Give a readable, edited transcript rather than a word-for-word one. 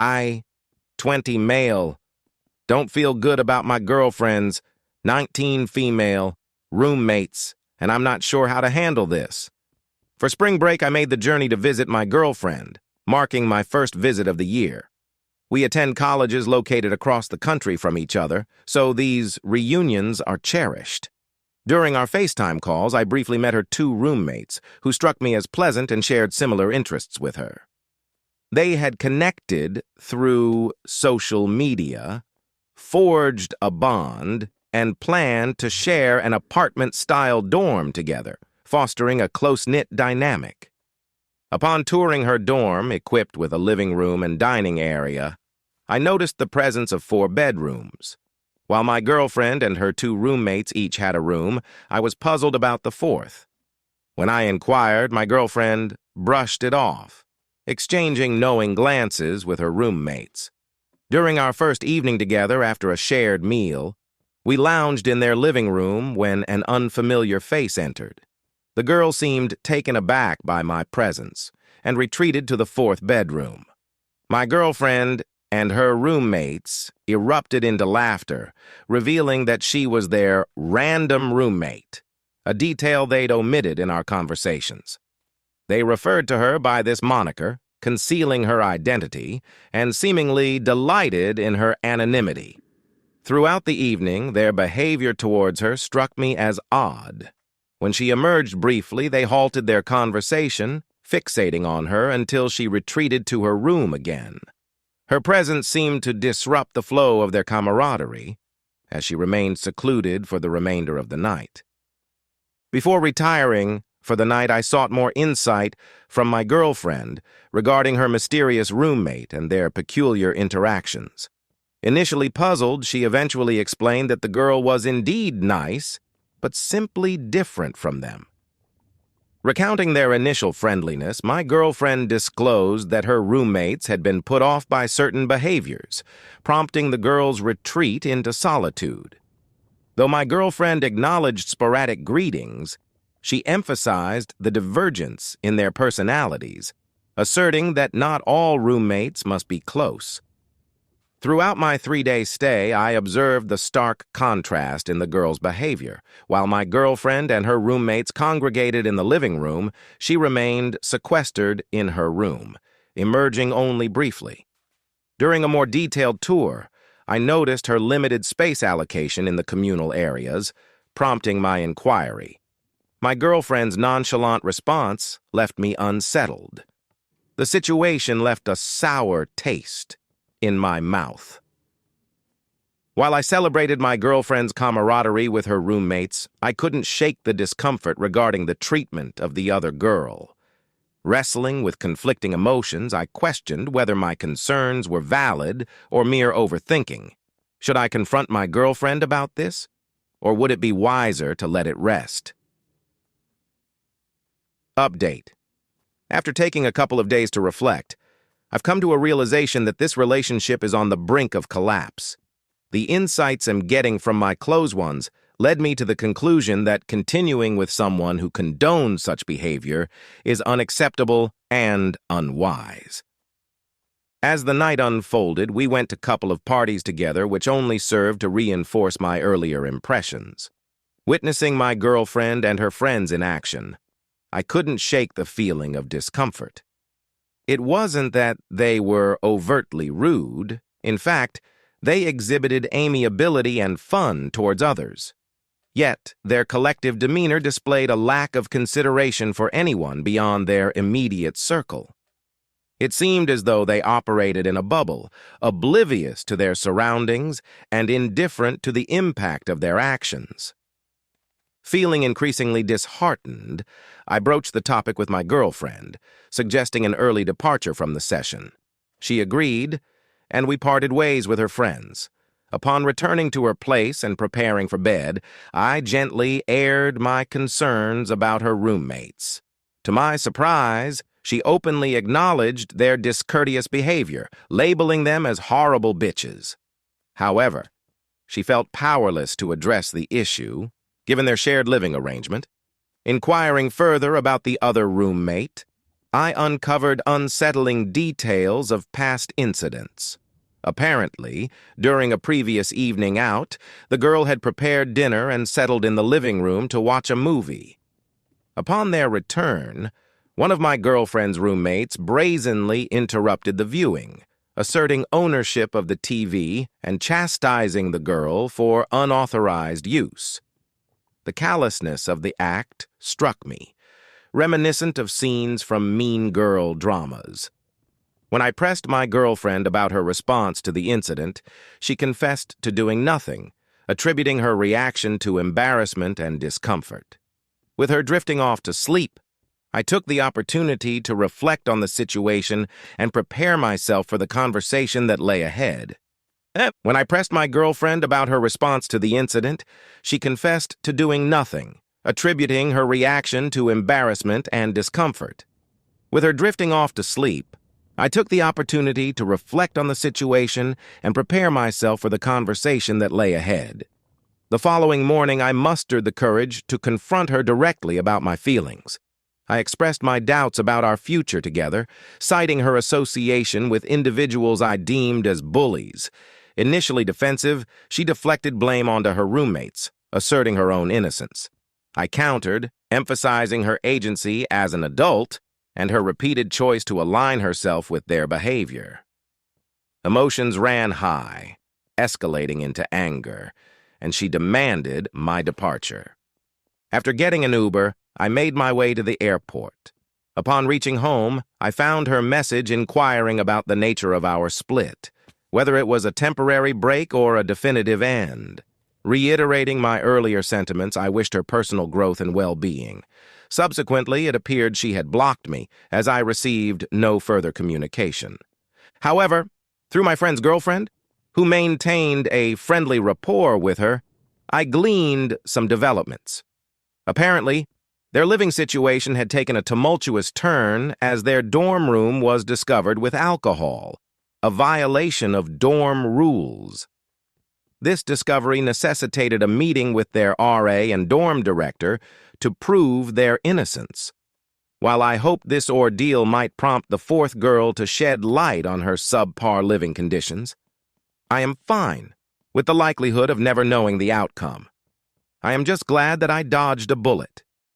I, 20 male, don't feel good about my girlfriends, 19 female, roommates, and I'm not sure how to handle this. For spring break, I made the journey to visit my girlfriend, marking my first visit of the year. We attend colleges located across the country from each other, so these reunions are cherished. During our FaceTime calls, I briefly met her two roommates, who struck me as pleasant and shared similar interests with her. They had connected through social media, forged a bond, and planned to share an apartment-style dorm together, fostering a close-knit dynamic. Upon touring her dorm, equipped with a living room and dining area, I noticed the presence of 4 bedrooms. While my girlfriend and her 2 roommates each had a room, I was puzzled about the 4th. When I inquired, my girlfriend brushed it off, exchanging knowing glances with her roommates. During our first evening together after a shared meal, we lounged in their living room when an unfamiliar face entered. The girl seemed taken aback by my presence and retreated to the 4th bedroom. My girlfriend and her roommates erupted into laughter, revealing that she was their random roommate, a detail they'd omitted in our conversations. They referred to her by this moniker, concealing her identity, and seemingly delighted in her anonymity. Throughout the evening, their behavior towards her struck me as odd. When she emerged briefly, they halted their conversation, fixating on her until she retreated to her room again. Her presence seemed to disrupt the flow of their camaraderie, as she remained secluded for the remainder of the night. Before retiring for the night, I sought more insight from my girlfriend regarding her mysterious roommate and their peculiar interactions. Initially puzzled, she eventually explained that the girl was indeed nice, but simply different from them. Recounting their initial friendliness, my girlfriend disclosed that her roommates had been put off by certain behaviors, prompting the girl's retreat into solitude. Though my girlfriend acknowledged sporadic greetings, she emphasized the divergence in their personalities, asserting that not all roommates must be close. Throughout my 3-day stay, I observed the stark contrast in the girl's behavior. While my girlfriend and her roommates congregated in the living room, she remained sequestered in her room, emerging only briefly. During a more detailed tour, I noticed her limited space allocation in the communal areas, prompting my inquiry. My girlfriend's nonchalant response left me unsettled. The situation left a sour taste in my mouth. While I celebrated my girlfriend's camaraderie with her roommates, I couldn't shake the discomfort regarding the treatment of the other girl. Wrestling with conflicting emotions, I questioned whether my concerns were valid or mere overthinking. Should I confront my girlfriend about this, or would it be wiser to let it rest? Update. After taking a couple of days to reflect, I've come to a realization that this relationship is on the brink of collapse. The insights I'm getting from my close ones led me to the conclusion that continuing with someone who condones such behavior is unacceptable and unwise. As the night unfolded, we went to a couple of parties together which only served to reinforce my earlier impressions. Witnessing my girlfriend and her friends in action, I couldn't shake the feeling of discomfort. It wasn't that they were overtly rude. In fact, they exhibited amiability and fun towards others. Yet, their collective demeanor displayed a lack of consideration for anyone beyond their immediate circle. It seemed as though they operated in a bubble, oblivious to their surroundings and indifferent to the impact of their actions. Feeling increasingly disheartened, I broached the topic with my girlfriend, suggesting an early departure from the session. She agreed, and we parted ways with her friends. Upon returning to her place and preparing for bed, I gently aired my concerns about her roommates. To my surprise, she openly acknowledged their discourteous behavior, labeling them as horrible bitches. However, she felt powerless to address the issue, given their shared living arrangement. Inquiring further about the other roommate, I uncovered unsettling details of past incidents. Apparently, during a previous evening out, the girl had prepared dinner and settled in the living room to watch a movie. Upon their return, one of my girlfriend's roommates brazenly interrupted the viewing, asserting ownership of the TV and chastising the girl for unauthorized use. The callousness of the act struck me, reminiscent of scenes from Mean Girl dramas. When I pressed my girlfriend about her response to the incident, she confessed to doing nothing, attributing her reaction to embarrassment and discomfort. With her drifting off to sleep, I took the opportunity to reflect on the situation and prepare myself for the conversation that lay ahead. When I pressed my girlfriend about her response to the incident, she confessed to doing nothing, attributing her reaction to embarrassment and discomfort. With her drifting off to sleep, I took the opportunity to reflect on the situation and prepare myself for the conversation that lay ahead. The following morning, I mustered the courage to confront her directly about my feelings. I expressed my doubts about our future together, citing her association with individuals I deemed as bullies. Initially defensive, she deflected blame onto her roommates, asserting her own innocence. I countered, emphasizing her agency as an adult and her repeated choice to align herself with their behavior. Emotions ran high, escalating into anger, and she demanded my departure. After getting an Uber, I made my way to the airport. Upon reaching home, I found her message inquiring about the nature of our split, whether it was a temporary break or a definitive end. Reiterating my earlier sentiments, I wished her personal growth and well-being. Subsequently, it appeared she had blocked me, as I received no further communication. However, through my friend's girlfriend, who maintained a friendly rapport with her, I gleaned some developments. Apparently, their living situation had taken a tumultuous turn as their dorm room was discovered with alcohol, a violation of dorm rules. This discovery necessitated a meeting with their RA and dorm director to prove their innocence. While I hoped this ordeal might prompt the fourth girl to shed light on her subpar living conditions, I am fine with the likelihood of never knowing the outcome. I am just glad that I dodged a bullet.